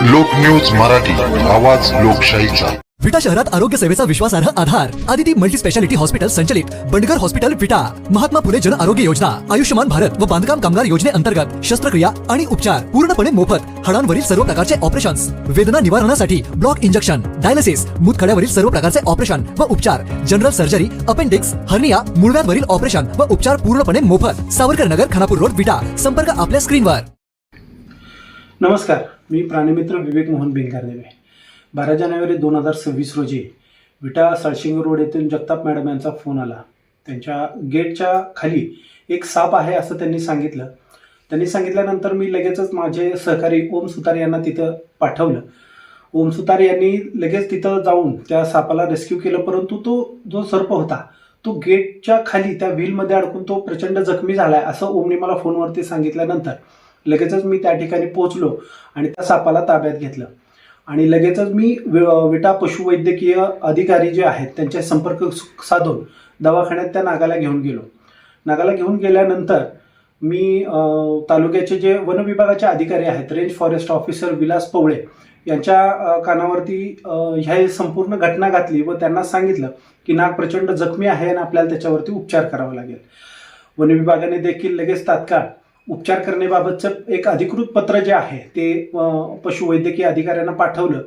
लोक न्यूज मराठी, आवाज लोकशाहीचा। विटा शहरात आरोग्य सेवेचा विश्वासार्ह आधार आदिती मल्टी स्पेशालिटी हॉस्पिटल संचलित बंडगर हॉस्पिटल विटा, महात्मा फुले जन आरोग्य योजना, आयुष्यमान भारत व बांधकाम कामगार योजनेअंतर्गत शस्त्रक्रिया आणि उपचार पूर्णपणे मोफत, हाडांवरील सर्व प्रकारचे ऑपरेशन्स, वेदना निवारणासाठी ब्लॉक इंजेक्शन, डायलिसिस, मूतखड्यावरील सर्व प्रकारचे ऑपरेशन व उपचार, जनरल सर्जरी, अपेंडिक्स, हर्निया, मूळव्याधवरील ऑपरेशन व उपचार पूर्णपणे मोफत। सावरकर नगर, खानापूर रोड, विटा। संपर्क आपल्या स्क्रीनवर। नमस्कार, मी प्राणीमित्र विवेक मोहन भिंगारदेवे। 12 जानेवारी 2026 रोजी विटा सळशिंग रोड येथून जगताप मॅडम यांचा फोन आला। त्यांच्या गेटच्या खाली एक साप आहे असं त्यांनी सांगितलं। त्यांनी सांगितल्यानंतर मी लगेचच माझे सहकारी ओम सुतार यांना तिथं पाठवलं। ओम सुतार यांनी लगेच तिथं जाऊन त्या सापाला रेस्क्यू केलं, परंतु तो जो सर्प होता तो गेटच्या खाली त्या व्हीलमध्ये अडकून तो प्रचंड जखमी झालाय असं ओमने मला फोनवरती सांगितल्यानंतर लगेचच मी त्या ठिकाणी पोहोचलो आणि त्या सापाला ताब्यात घेतलं आणि लगेचच मी विटा पशुवैद्यकीय अधिकारी जे आहेत त्यांच्या संपर्क साधून दवाखान्यात त्या नागाला घेऊन गेलो। नागाला घेऊन गेल्यानंतर मी तालुक्याचे जे वन विभागाचे अधिकारी आहेत, range forest officer Vilas Pawale यांच्या कानावरती ह्या संपूर्ण घटना घातली व त्यांना सांगितलं की नाग प्रचंड जखमी आहे आणि आपल्याला त्याच्यावरती उपचार करावा लागेल। वन विभागाने देखील लगेच तात्काळ उपचार करण्याबाबतचं एक अधिकृत पत्र जे आहे ते पशुवैद्यकीय अधिकाऱ्यांना पाठवलं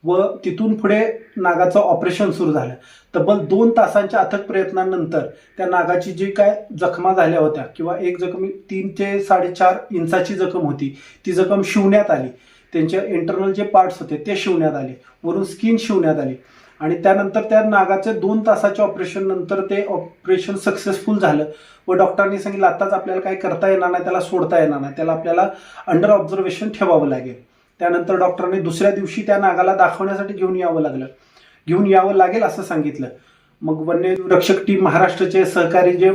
व तिथून पुढे नागाचं ऑपरेशन सुरू झालं। तब्बल 2 तासांच्या अथक प्रयत्नानंतर त्या नागाची जी काय जखमा झाल्या होत्या किंवा एक जखमी 3 ते 4.5 इंचाची जखम होती ती जखम शिवण्यात आली। त्यांचे इंटरनल जे पार्ट्स होते ते शिवण्यात आले, वरून स्किन शिवण्यात आली आणि त्यानंतर त्या नागाचे 2 तासाच्या ऑपरेशन नंतर ते ऑपरेशन सक्सेसफुल झालं व डॉक्टरांनी सांगितलं आताच आपल्याला काही करता येणार नाही, त्याला सोडता येणार नाही, त्याला आपल्याला अंडर ऑब्झर्वेशन ठेवावं लागेल। त्यानंतर डॉक्टरांनी दुसऱ्या दिवशी त्या नागाला दाखवण्यासाठी घेऊन यावं लागेल असं सांगितलं। मग वन्य रक्षक टीम महाराष्ट्राचे सहकारी जे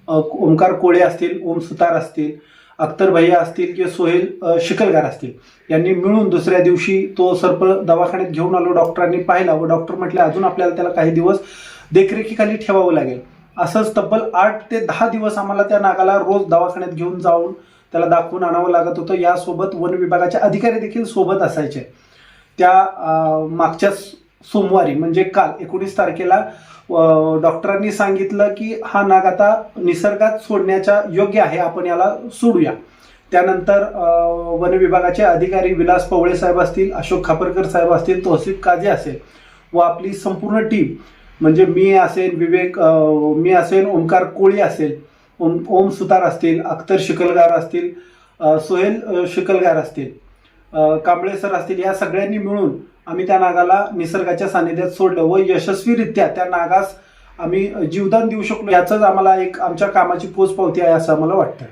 ओमकार कोळे असतील, ओम सुतार असतील, अख्तर भैया असतील किंवा सोहेल शिकलगार असतील यांनी मिळून दुसऱ्या दिवशी तो सर्प दवाखान्यात घेऊन आलो। डॉक्टरांनी पाहिला व डॉक्टर म्हटले अजून आपल्याला त्याला काही दिवस देखरेखीखाली ठेवावं लागेल। असंच तब्बल 8 ते 10 दिवस आम्हाला त्या नागाला रोज दवाखान्यात घेऊन जाऊन त्याला दाखवून आणावं लागत होतं। यासोबत वन विभागाचे अधिकारी देखील सोबत असायचे। त्या मागच्या सोमवारी म्हणजे काल 19 तारखेला डॉक्टरांनी सांगितलं की हा नाग आता निसर्गात सोडण्याच्या योग्य आहे, आपण याला सोडूया। त्यानंतर वन विभागाचे अधिकारी विलास पवळे साहेब असतील, अशोक खापरकर साहेब असतील, तौसिफ काझी असेल व आपली संपूर्ण टीम म्हणजे मी असेल, ओमकार कोळी असेल, ओम सुतार असतील, अख्तर शिकलगार असतील, सोहेल शिकलगार असतील, कांबळे सर असतील, या सगळ्यांनी मिळून आम्ही त्या नागाला निसर्गाच्या सानिध्यात सोडलं व यशस्वीरित्या त्या नागास आम्ही जीवदान देऊ शकलो। याचंच आम्हाला एक आमच्या कामाची पोचपावती आहे असं आम्हाला वाटतं।